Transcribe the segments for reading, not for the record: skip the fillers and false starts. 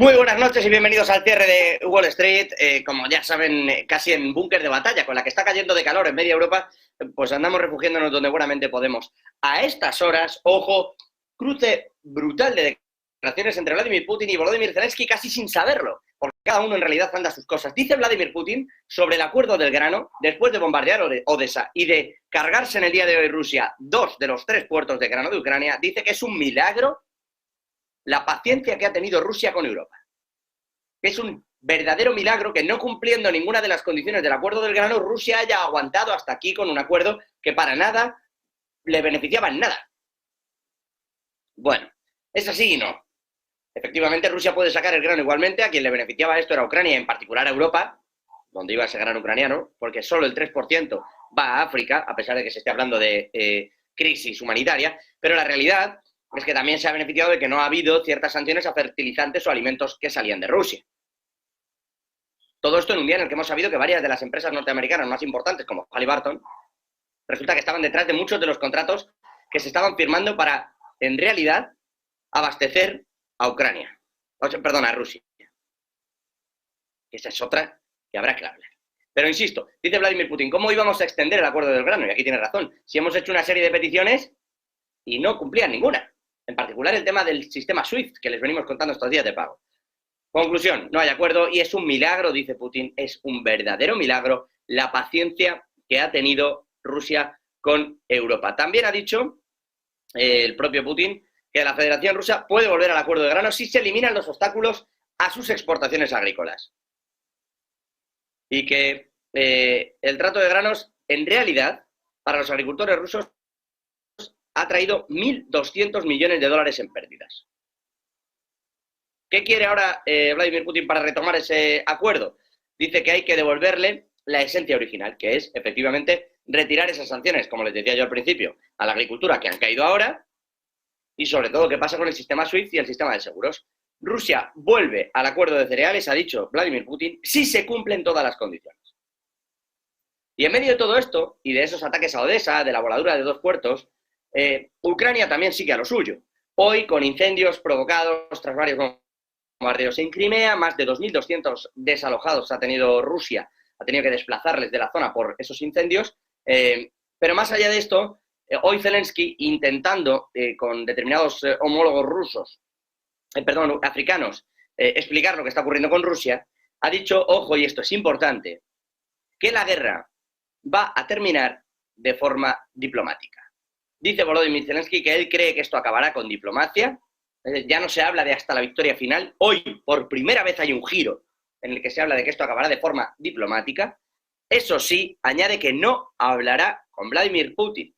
Muy buenas noches y bienvenidos al cierre de Wall Street. Como ya saben, casi en búnker de batalla, con la que está cayendo de calor en media Europa, pues andamos refugiándonos donde buenamente podemos. A estas horas, ojo, cruce brutal de declaraciones entre Vladimir Putin y Volodymyr Zelensky casi sin saberlo, porque cada uno en realidad anda sus cosas. Dice Vladimir Putin sobre el acuerdo del grano, después de bombardear Odessa y de cargarse en el día de hoy Rusia 2 de los 3 puertos de grano de Ucrania, dice que es un milagro la paciencia que ha tenido Rusia con Europa. Es un verdadero milagro que no cumpliendo ninguna de las condiciones del acuerdo del grano, Rusia haya aguantado hasta aquí con un acuerdo que para nada le beneficiaba en nada. Bueno, es así y no. Efectivamente, Rusia puede sacar el grano igualmente. A quien le beneficiaba esto era Ucrania, en particular a Europa, donde iba ese grano ucraniano, porque solo el 3% va a África, a pesar de que se esté hablando de crisis humanitaria, pero la realidad es que también se ha beneficiado de que no ha habido ciertas sanciones a fertilizantes o alimentos que salían de Rusia. Todo esto en un día en el que hemos sabido que varias de las empresas norteamericanas más importantes, como Halliburton, resulta que estaban detrás de muchos de los contratos que se estaban firmando para, en realidad, abastecer a Ucrania. Perdón, a Rusia. Esa es otra que habrá que hablar. Pero insisto, dice Vladimir Putin, ¿cómo íbamos a extender el acuerdo del grano? Y aquí tiene razón. Si hemos hecho una serie de peticiones y no cumplían ninguna. En particular el tema del sistema SWIFT, que les venimos contando estos días de pago. Conclusión, no hay acuerdo y es un milagro, dice Putin, es un verdadero milagro la paciencia que ha tenido Rusia con Europa. También ha dicho el propio Putin que la Federación Rusa puede volver al acuerdo de grano si se eliminan los obstáculos a sus exportaciones agrícolas. Y que el trato de granos, en realidad, para los agricultores rusos, ha traído 1.200 millones de dólares en pérdidas. ¿Qué quiere ahora Vladimir Putin para retomar ese acuerdo? Dice que hay que devolverle la esencia original, que es, efectivamente, retirar esas sanciones, como les decía yo al principio, a la agricultura que han caído ahora, y sobre todo qué pasa con el sistema SWIFT y el sistema de seguros. Rusia vuelve al acuerdo de cereales, ha dicho Vladimir Putin, si se cumplen todas las condiciones. Y en medio de todo esto, y de esos ataques a Odessa, de la voladura de 2 puertos, Ucrania también sigue a lo suyo. Hoy, con incendios provocados tras varios bombardeos en Crimea, más de 2.200 desalojados ha tenido Rusia, ha tenido que desplazarles de la zona por esos incendios, pero más allá de esto, hoy Zelensky, intentando con determinados homólogos rusos, africanos, explicar lo que está ocurriendo con Rusia, ha dicho, ojo, y esto es importante, que la guerra va a terminar de forma diplomática. Dice Volodymyr Zelensky que él cree que esto acabará con diplomacia. Ya no se habla de hasta la victoria final. Hoy, por primera vez, hay un giro en el que se habla de que esto acabará de forma diplomática. Eso sí, añade que no hablará con Vladimir Putin.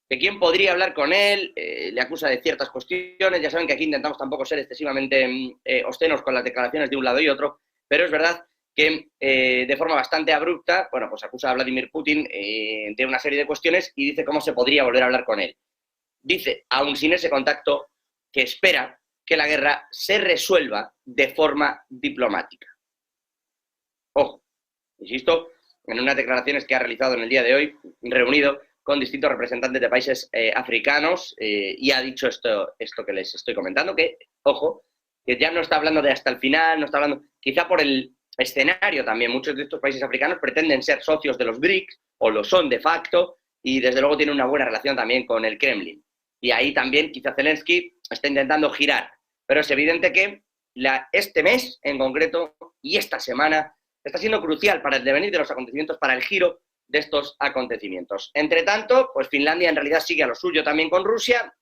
¿De quién podría hablar con él? Le acusa de ciertas cuestiones. Ya saben que aquí intentamos tampoco ser excesivamente obscenos con las declaraciones de un lado y otro, pero es verdad que de forma bastante abrupta, bueno, pues acusa a Vladimir Putin de una serie de cuestiones y dice cómo se podría volver a hablar con él. Dice, aún sin ese contacto, que espera que la guerra se resuelva de forma diplomática. Ojo, insisto, en unas declaraciones que ha realizado en el día de hoy, reunido con distintos representantes de países africanos, y ha dicho esto que les estoy comentando, que, ojo, que ya no está hablando de hasta el final, no está hablando, quizá por el escenario también, muchos de estos países africanos pretenden ser socios de los BRICS, o lo son de facto, y desde luego tienen una buena relación también con el Kremlin. Y ahí también quizá Zelensky está intentando girar. Pero es evidente que este mes en concreto y esta semana está siendo crucial para el devenir de los acontecimientos, para el giro de estos acontecimientos. Entre tanto, pues Finlandia en realidad sigue a lo suyo también con Rusia,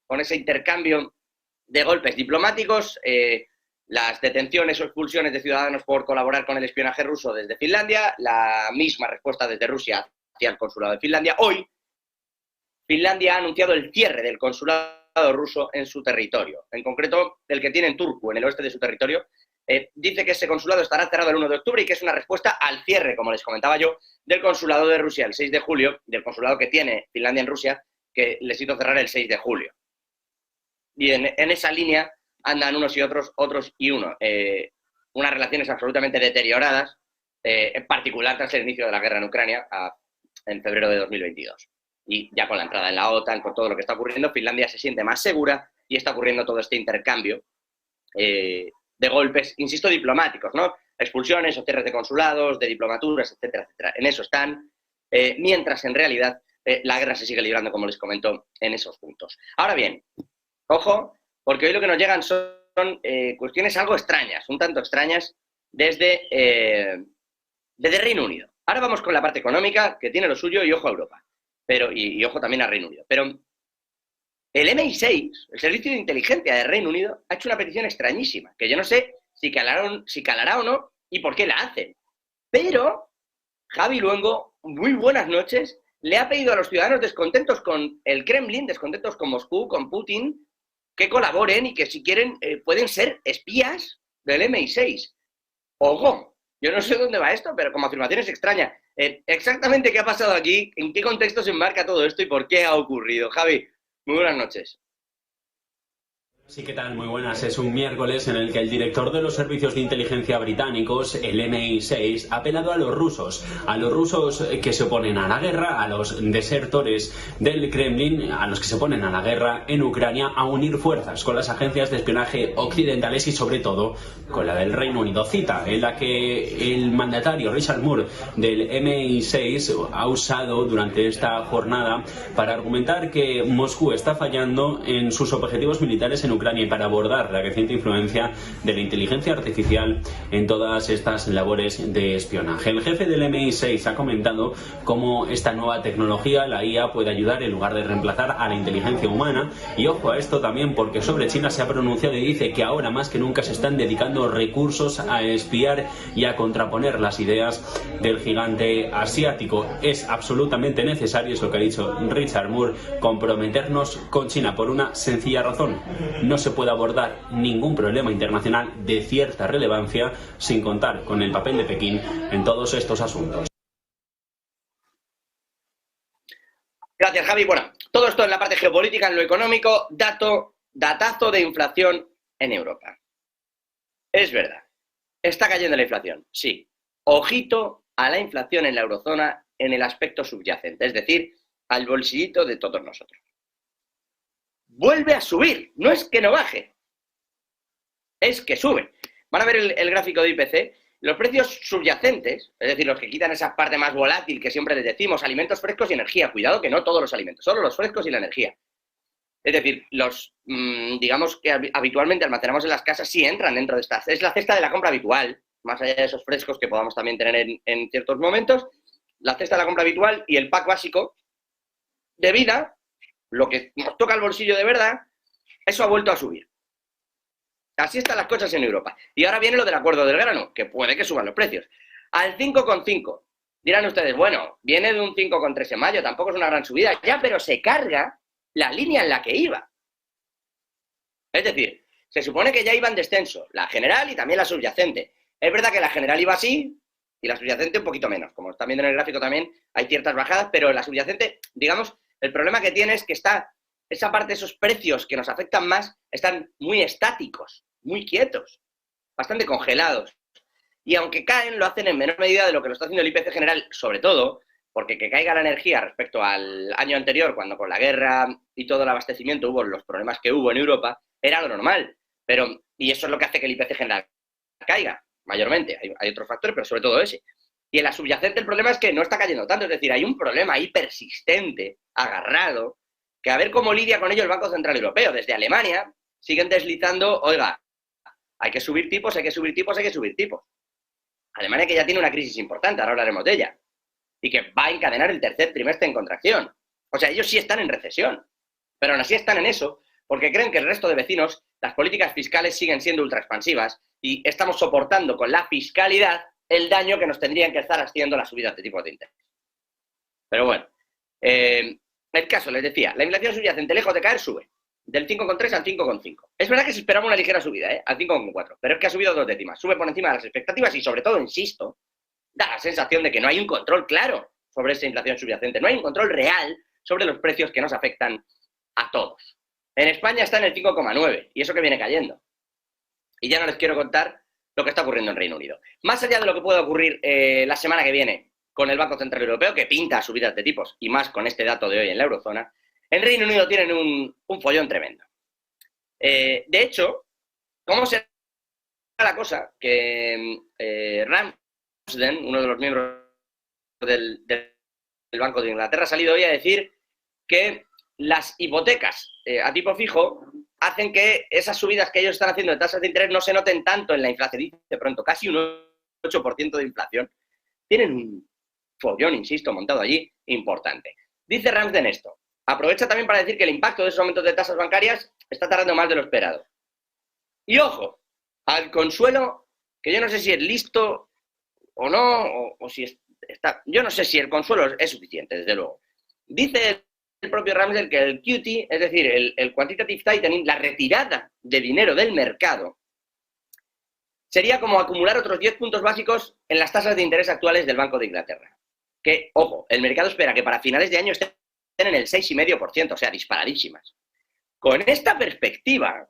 con ese intercambio de golpes diplomáticos, las detenciones o expulsiones de ciudadanos por colaborar con el espionaje ruso desde Finlandia, la misma respuesta desde Rusia hacia el consulado de Finlandia. Hoy, Finlandia ha anunciado el cierre del consulado ruso en su territorio, en concreto el que tiene en Turku, en el oeste de su territorio. Dice que ese consulado estará cerrado el 1 de octubre y que es una respuesta al cierre, como les comentaba yo, del consulado de Rusia el 6 de julio, del consulado que tiene Finlandia en Rusia, que les hizo cerrar el 6 de julio. Y en esa línea andan unos y otros y uno. Unas relaciones absolutamente deterioradas, en particular tras el inicio de la guerra en Ucrania en febrero de 2022. Y ya con la entrada en la OTAN, con todo lo que está ocurriendo, Finlandia se siente más segura y está ocurriendo todo este intercambio de golpes, insisto, diplomáticos, ¿no? Expulsiones o cierres de consulados, de diplomaturas, etcétera, etcétera. En eso están, mientras en realidad la guerra se sigue librando, como les comento, en esos puntos. Ahora bien, ojo, porque hoy lo que nos llegan son cuestiones algo extrañas, un tanto extrañas, desde Reino Unido. Ahora vamos con la parte económica, que tiene lo suyo, y ojo a Europa. Pero, y ojo también a Reino Unido. Pero el MI6, el Servicio de Inteligencia de Reino Unido, ha hecho una petición extrañísima, que yo no sé si calará o no y por qué la hacen. Pero Javi Luengo, muy buenas noches, le ha pedido a los ciudadanos descontentos con el Kremlin, descontentos con Moscú, con Putin, que colaboren y que si quieren pueden ser espías del MI6. Ojo, yo no sé dónde va esto, pero como afirmación es extraña. Exactamente qué ha pasado aquí, en qué contexto se enmarca todo esto y por qué ha ocurrido. Javi, muy buenas noches. Sí, ¿qué tal? Muy buenas. Es un miércoles en el que el director de los servicios de inteligencia británicos, el MI6, ha apelado a los rusos que se oponen a la guerra, a los desertores del Kremlin, a los que se oponen a la guerra en Ucrania, a unir fuerzas con las agencias de espionaje occidentales y sobre todo con la del Reino Unido. Cita en la que el mandatario Richard Moore del MI6 ha usado durante esta jornada para argumentar que Moscú está fallando en sus objetivos militares en Ucrania y para abordar la creciente influencia de la inteligencia artificial en todas estas labores de espionaje. El jefe del MI6 ha comentado cómo esta nueva tecnología, la IA, puede ayudar en lugar de reemplazar a la inteligencia humana. Y ojo a esto también, porque sobre China se ha pronunciado y dice que ahora más que nunca se están dedicando recursos a espiar y a contraponer las ideas del gigante asiático. Es absolutamente necesario, es lo que ha dicho Richard Moore, comprometernos con China por una sencilla razón: no se puede abordar ningún problema internacional de cierta relevancia sin contar con el papel de Pekín en todos estos asuntos. Gracias, Javi. Bueno, todo esto en la parte geopolítica, en lo económico, datazo de inflación en Europa. Es verdad, está cayendo la inflación, sí. Ojito a la inflación en la eurozona en el aspecto subyacente, es decir, al bolsillito de todos nosotros. Vuelve a subir, no es que no baje, es que sube. Van a ver el gráfico de IPC, los precios subyacentes, es decir, los que quitan esa parte más volátil que siempre les decimos, alimentos frescos y energía. Cuidado que no todos los alimentos, solo los frescos y la energía. Es decir, los, digamos, que habitualmente almacenamos en las casas sí entran dentro de esta. Es la cesta de la compra habitual, más allá de esos frescos que podamos también tener en ciertos momentos, la cesta de la compra habitual y el pack básico de vida, lo que nos toca el bolsillo de verdad, eso ha vuelto a subir. Así están las cosas en Europa. Y ahora viene lo del acuerdo del grano, que puede que suban los precios. Al 5,5. Dirán ustedes, bueno, viene de un 5,3 en mayo, tampoco es una gran subida. Ya, pero se carga la línea en la que iba. Es decir, se supone que ya iba en descenso, la general y también la subyacente. Es verdad que la general iba así y la subyacente un poquito menos. Como están viendo en el gráfico también, hay ciertas bajadas, pero la subyacente, digamos, el problema que tiene es que está esa parte de esos precios que nos afectan más están muy estáticos, muy quietos, bastante congelados. Y aunque caen, lo hacen en menor medida de lo que lo está haciendo el IPC general, sobre todo porque que caiga la energía respecto al año anterior, cuando con la guerra y todo el abastecimiento hubo los problemas que hubo en Europa, era lo normal. Y eso es lo que hace que el IPC general caiga, mayormente. Hay otros factores, pero sobre todo ese. Y en la subyacente el problema es que no está cayendo tanto, es decir, hay un problema ahí persistente, agarrado, que a ver cómo lidia con ello el Banco Central Europeo. Desde Alemania siguen deslizando, oiga, hay que subir tipos, hay que subir tipos, hay que subir tipos. Alemania que ya tiene una crisis importante, ahora hablaremos de ella, y que va a encadenar el tercer trimestre en contracción. O sea, ellos sí están en recesión, pero aún así están en eso porque creen que el resto de vecinos, las políticas fiscales siguen siendo ultraexpansivas y estamos soportando con la fiscalidad el daño que nos tendrían que estar haciendo las subidas de tipos de interés. Pero bueno, el caso, les decía, la inflación subyacente, lejos de caer, sube. Del 5,3 al 5,5. Es verdad que se esperaba una ligera subida, al 5,4, pero es que ha subido 2 décimas. Sube por encima de las expectativas y, sobre todo, insisto, da la sensación de que no hay un control claro sobre esa inflación subyacente. No hay un control real sobre los precios que nos afectan a todos. En España está en el 5,9 y eso que viene cayendo. Y ya no les quiero contar lo que está ocurriendo en Reino Unido. Más allá de lo que pueda ocurrir la semana que viene con el Banco Central Europeo, que pinta subidas de tipos, y más con este dato de hoy en la eurozona, en Reino Unido tienen un follón tremendo. De hecho, ¿Cómo será la cosa? Que Ramsden, uno de los miembros del Banco de Inglaterra, ha salido hoy a decir que las hipotecas a tipo fijo hacen que esas subidas que ellos están haciendo de tasas de interés no se noten tanto en la inflación. Dice pronto, casi un 8% de inflación. Tienen un follón, insisto, montado allí, importante. Dice Ramsden esto. Aprovecha también para decir que el impacto de esos aumentos de tasas bancarias está tardando más de lo esperado. Y ojo, al Consuelo, que yo no sé si es listo o no, o si está... Yo no sé si el Consuelo es suficiente, desde luego. Dice el propio Ramsden que el QT, es decir, el quantitative tightening, la retirada de dinero del mercado, sería como acumular otros 10 puntos básicos en las tasas de interés actuales del Banco de Inglaterra. Que, ojo, el mercado espera que para finales de año estén en el 6,5%, o sea, disparadísimas. Con esta perspectiva,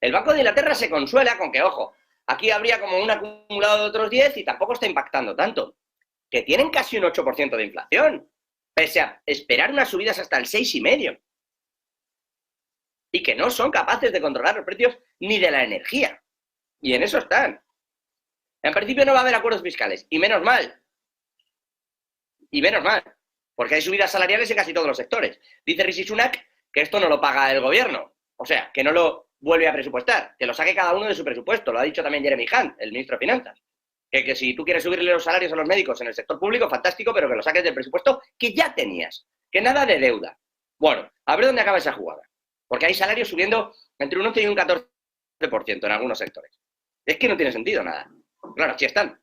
el Banco de Inglaterra se consuela con que, ojo, aquí habría como un acumulado de otros 10 y tampoco está impactando tanto. Que tienen casi un 8% de inflación, pese a esperar unas subidas hasta el 6,5%. Y que no son capaces de controlar los precios ni de la energía. Y en eso están. En principio no va a haber acuerdos fiscales. Y menos mal. Y menos mal. Porque hay subidas salariales en casi todos los sectores. Dice Rishi Sunak que esto no lo paga el gobierno. O sea, que no lo vuelve a presupuestar. Que lo saque cada uno de su presupuesto. Lo ha dicho también Jeremy Hunt, el ministro de Finanzas. Que si tú quieres subirle los salarios a los médicos en el sector público, fantástico, pero que lo saques del presupuesto que ya tenías. Que nada de deuda. Bueno, a ver dónde acaba esa jugada. Porque hay salarios subiendo entre un 11 y un 14% en algunos sectores. Es que no tiene sentido nada. Claro, así están.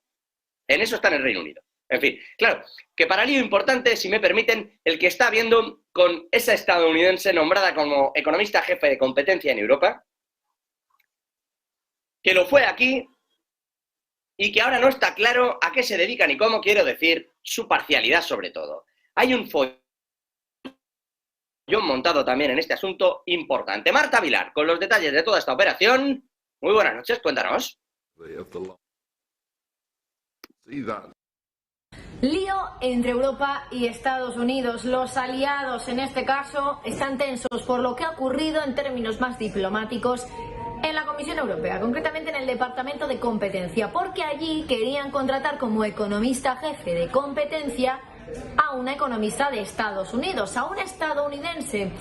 En eso está en el Reino Unido. En fin, claro, que para lío importante, si me permiten, el que está viendo con esa estadounidense nombrada como economista jefe de competencia en Europa, que lo fue aquí y que ahora no está claro a qué se dedican y cómo, quiero decir, su parcialidad sobre todo. Hay un follón montado también en este asunto importante. Marta Vilar, con los detalles de toda esta operación. Muy buenas noches, cuéntanos. Lío entre Europa y Estados Unidos. Los aliados, en este caso, están tensos por lo que ha ocurrido en términos más diplomáticos en la Comisión Europea, concretamente en el Departamento de Competencia, porque allí querían contratar como economista jefe de competencia a una economista de Estados Unidos, a una estadounidense.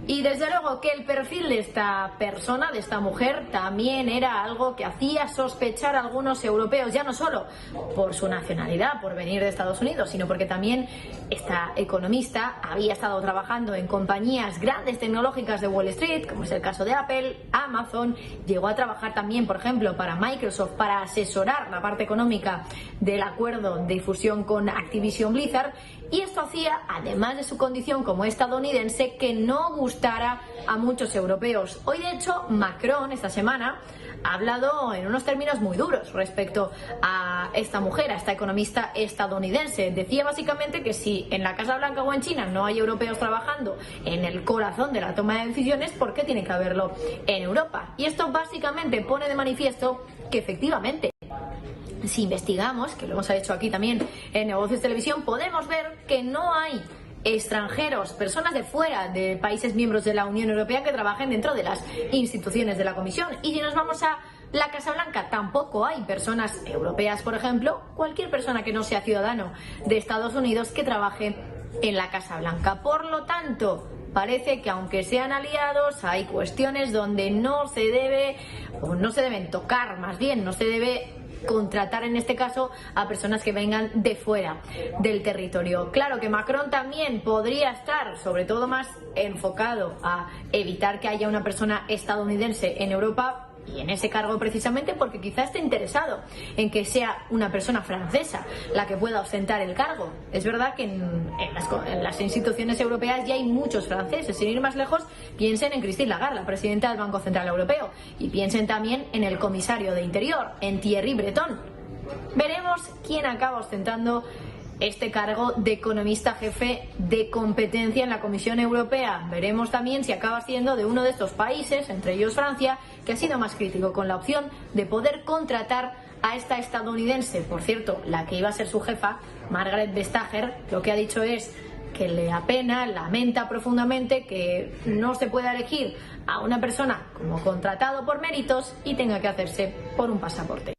Y desde luego que el perfil de esta persona, de esta mujer, también era algo que hacía sospechar a algunos europeos, ya no solo por su nacionalidad, por venir de Estados Unidos, sino porque también esta economista había estado trabajando en compañías grandes tecnológicas de Wall Street, como es el caso de Apple, Amazon, llegó a trabajar también, por ejemplo, para Microsoft, para asesorar la parte económica del acuerdo de fusión con Activision Blizzard, y esto hacía, además de su condición como estadounidense, que no gustara a muchos europeos. Hoy, de hecho, Macron, esta semana, ha hablado en unos términos muy duros respecto a esta mujer, a esta economista estadounidense. Decía básicamente que si en la Casa Blanca o en China no hay europeos trabajando en el corazón de la toma de decisiones, ¿por qué tiene que haberlo en Europa? Y esto básicamente pone de manifiesto que efectivamente, si investigamos, que lo hemos hecho aquí también en Negocios Televisión, podemos ver que no hay extranjeros, personas de fuera de países miembros de la Unión Europea que trabajen dentro de las instituciones de la Comisión. Y si nos vamos a la Casa Blanca, tampoco hay personas europeas, por ejemplo, cualquier persona que no sea ciudadano de Estados Unidos que trabaje en la Casa Blanca. Por lo tanto, parece que aunque sean aliados, hay cuestiones donde no se debe, o no se deben tocar, más bien, no se debe contratar en este caso a personas que vengan de fuera del territorio. Claro que Macron también podría estar, sobre todo, más enfocado a evitar que haya una persona estadounidense en Europa y en ese cargo precisamente porque quizá esté interesado en que sea una persona francesa la que pueda ostentar el cargo. Es verdad que en las instituciones europeas ya hay muchos franceses. Sin ir más lejos, piensen en Christine Lagarde, la presidenta del Banco Central Europeo, y piensen también en el comisario de Interior, en Thierry Breton. Veremos quién acaba ostentando este cargo de economista jefe de competencia en la Comisión Europea. Veremos también si acaba siendo de uno de estos países, entre ellos Francia, que ha sido más crítico con la opción de poder contratar a esta estadounidense. Por cierto, la que iba a ser su jefa, Margaret Vestager, lo que ha dicho es que le apena, lamenta profundamente que no se pueda elegir a una persona como contratado por méritos y tenga que hacerse por un pasaporte.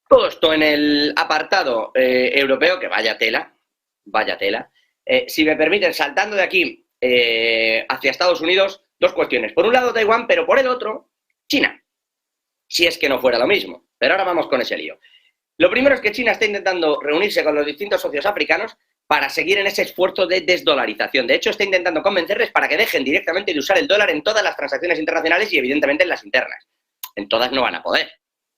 Todo esto en el apartado europeo, que vaya tela. Si me permiten, saltando de aquí hacia Estados Unidos, dos cuestiones. Por un lado Taiwán, pero por el otro, China. Si es que no fuera lo mismo. Pero ahora vamos con ese lío. Lo primero es que China está intentando reunirse con los distintos socios africanos para seguir en ese esfuerzo de desdolarización. De hecho, está intentando convencerles para que dejen directamente de usar el dólar en todas las transacciones internacionales y, evidentemente, en las internas. En todas no van a poder.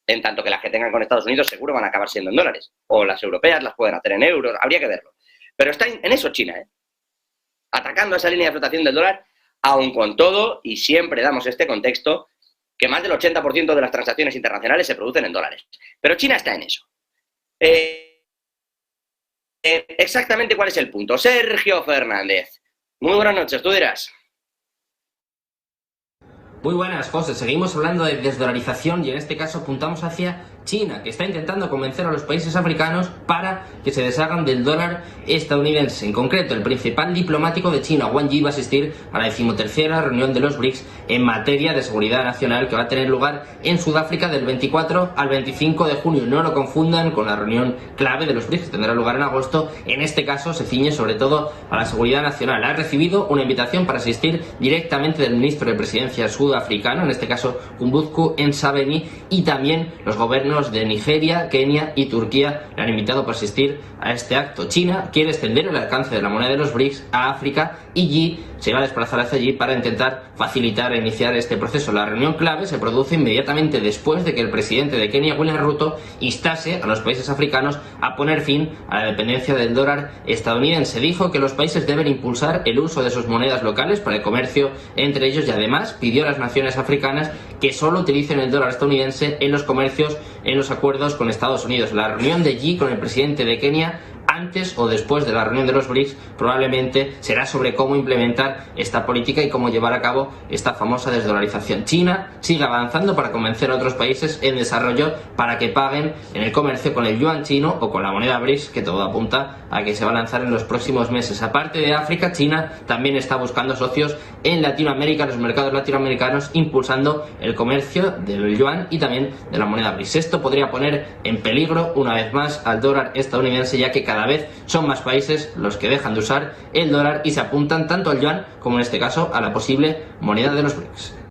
En tanto que las que tengan con Estados Unidos seguro van a acabar siendo en dólares. O las europeas las pueden hacer en euros. Habría que verlo. Pero está en eso China, atacando esa línea de flotación del dólar, aun con todo, y siempre damos este contexto, que más del 80% de las transacciones internacionales se producen en dólares. Pero China está en eso. Exactamente cuál es el punto. Sergio Fernández. Muy buenas noches, tú dirás. Muy buenas, José. Seguimos hablando de desdolarización y en este caso apuntamos hacia China, que está intentando convencer a los países africanos para que se deshagan del dólar estadounidense. En concreto, el principal diplomático de China, Wang Yi, va a asistir a la 13ª reunión de los BRICS en materia de seguridad nacional que va a tener lugar en Sudáfrica del 24 al 25 de junio. No lo confundan con la reunión clave de los BRICS que tendrá lugar en agosto. En este caso se ciñe sobre todo a la seguridad nacional. Ha recibido una invitación para asistir directamente del ministro de Presidencia sudafricano, en este caso Kumbutku Nsabeni, y también los gobiernos de Nigeria, Kenia y Turquía le han invitado para asistir a este acto. China quiere extender el alcance de la moneda de los BRICS a África y Xi se va a desplazar hacia allí para intentar facilitar e iniciar este proceso. La reunión clave se produce inmediatamente después de que el presidente de Kenia, William Ruto, instase a los países africanos a poner fin a la dependencia del dólar estadounidense. Dijo que los países deben impulsar el uso de sus monedas locales para el comercio entre ellos y además pidió a las naciones africanas que solo utilicen el dólar estadounidense en los comercios, en los acuerdos con Estados Unidos. La reunión de Xi con el presidente de Kenia, antes o después de la reunión de los BRICS, probablemente será sobre cómo implementar esta política y cómo llevar a cabo esta famosa desdolarización. China sigue avanzando para convencer a otros países en desarrollo para que paguen en el comercio con el yuan chino o con la moneda BRICS, que todo apunta a que se va a lanzar en los próximos meses. Aparte de África, China también está buscando socios en Latinoamérica, los mercados latinoamericanos, impulsando el comercio del yuan y también de la moneda BRICS. Esto podría poner en peligro una vez más al dólar estadounidense, ya que cada vez son más países los que dejan de usar el dólar y se apuntan tanto al yuan como en este caso a la posible moneda de los BRICS.